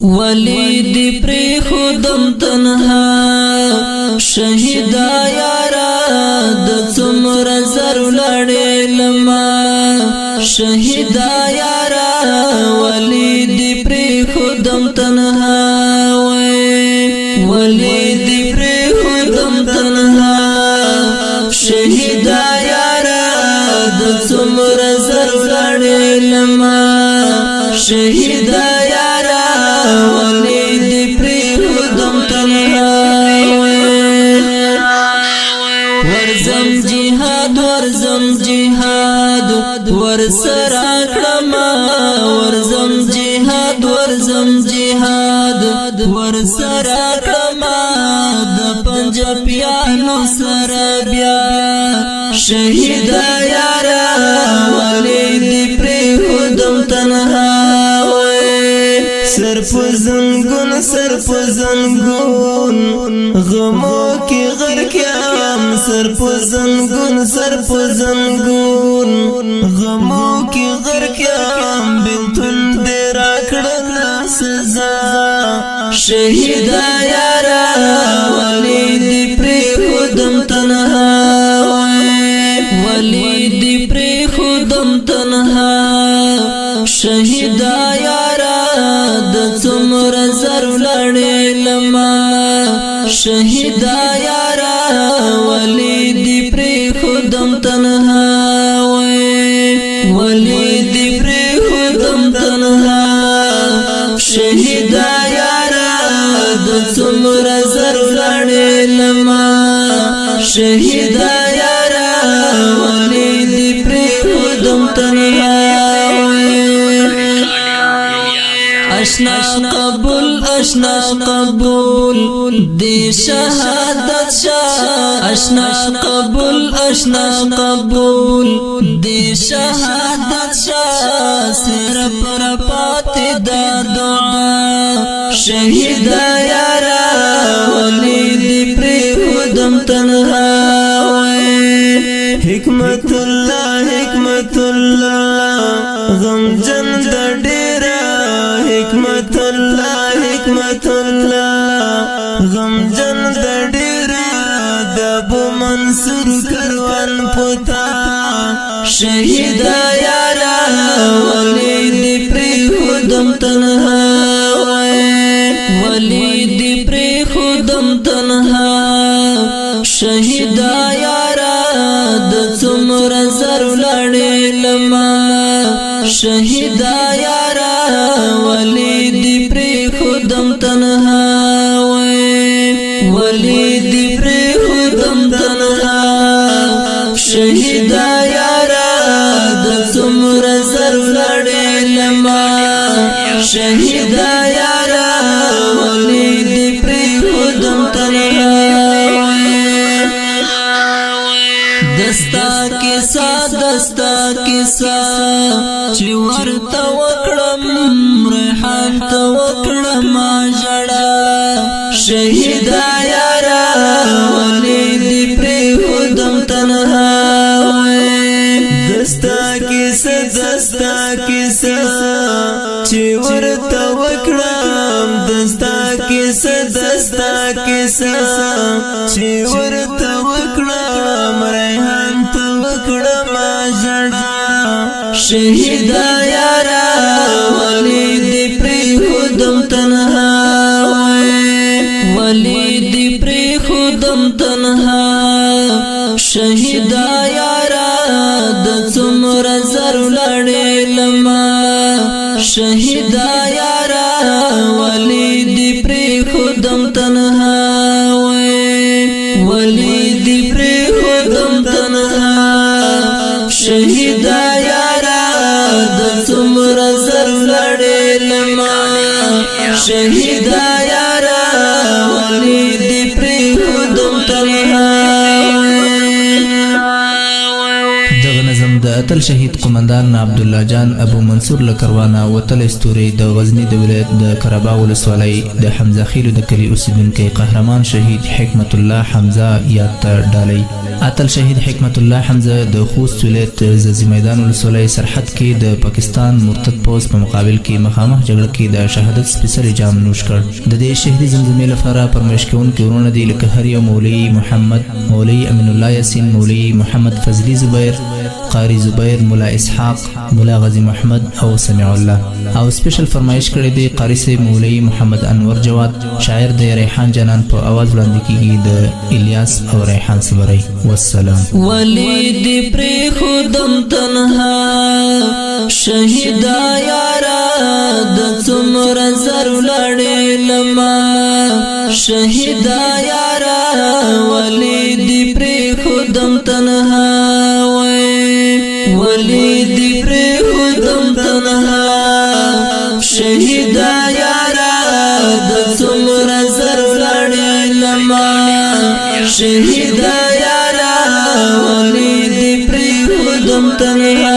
ولی دی پری خودم تنها شهیدا یارا د څومره زر لړې لما شهیدا یارا ولی دی پری خودم تنها ولی دی پری خودم تنها شهیدا یارا د څومره زر لړې لما شهیدا یارا ولی دی پری خودم تنها ورزم جهاد ورسرا کړما ورزم جهاد ورسرا کړما د پنجابیانو سره بیا شهیدا یارا ولی دی پری خودم تنها سر په زنګون غمو کې غرقم سر په زنګون غمو کې غرقم بنتون دې راکړل سزا شهیدا یارا ولی دی پری خودم تنها ولی دی پری خودم تنها شهیدا یارا د څومره زر لړې لما شهیدا یارا ولی دی پری خودم تنها ولی دی پری خودم تنها شهیدا یارا د څومره زر لړې لما شهیدا یارا ولی دی پری خودم تنها اشنا قبول دی شهادت شاه اشنا قبول دی شهادت شاه سر پر پاتې دا دعا شهیدا یارا ولی دی پری خودم تنها حکمت الله غم جن د ډیرا حکمت الله غم جن د ډیرا د ابو منصور کروان پتا شهیدا یارا ولی دی پری خودم تنها ولی دی پری خودم تنها شهیدا یارا د څومره زر لړې لما شهیدا یارا ولی دی پری خودم تنها ولی دی پری خودم تنها شهیدا یارا د څومره زر لړې لما شهیدا یارا ولی دی پری خودم تنها دستا کیسا چې ورته وکړم ریحان ته وکړم جړا شهیدا یارا ولی دی پری خودم تنها دستا کیسا چې ورته وکړم دستا کیسا چې ورته وکړم ریحان ته وکړم جړا شهیدا یارا ولی دی پری خودم تنها ولی دی پری خودم تنها شهیدا یارا د څومره زر لړې لما شهیدا یارا ولی دی پری خودم تنها ولی دی پری خودم تنها شهیدا یارا د څومره زر لړې لما شهیدا یارا ولی دی پری خودم تنها دغه نظم د اتل شهید قومندان عبد الله جان ابو منصور لکروانه وتل استوري د غزنی د ولایت د کربا ولسوالۍ د حمزه خیل د کلی اوسیدونکو قهرمان شهید حکمت الله حمزه یاد ډالۍ. اتل شهید حکمت الله حمزه د خوست ولایت زازی میدان ولسوالۍ سرحد کې د پاکستان مرتد پوځ په مقابل کې مخامخ جګړه کې د شهادت سپیڅلی جام نوش کړ. د دې شهیدي زمزمې لپاره پرمایش کوونکي ورونه دي لکه هر یو مولوي محمد، مولوي امین الله یاسین، مولوي محمد فضلی زبیر، قاری زبیر، مولا اسحاق، مولا غازی محمد او سمیع الله. او سپیشل فرمایش کړی دی قاری صاحب مولوي محمد انور جواد، شاعر د ریحان جانان په आवाज وړاندې کیږي د الیاس او ریحان صبری. والسلام. ولید پر خودم تنها شهیدا یارا د څومره زر لړې لما شهیدا یارا ولید پر خودم تنها ولید پر خودم تنها شهیدا یارا د څومره زر لړې لما شهیدا یارا ولید پر خودم تنها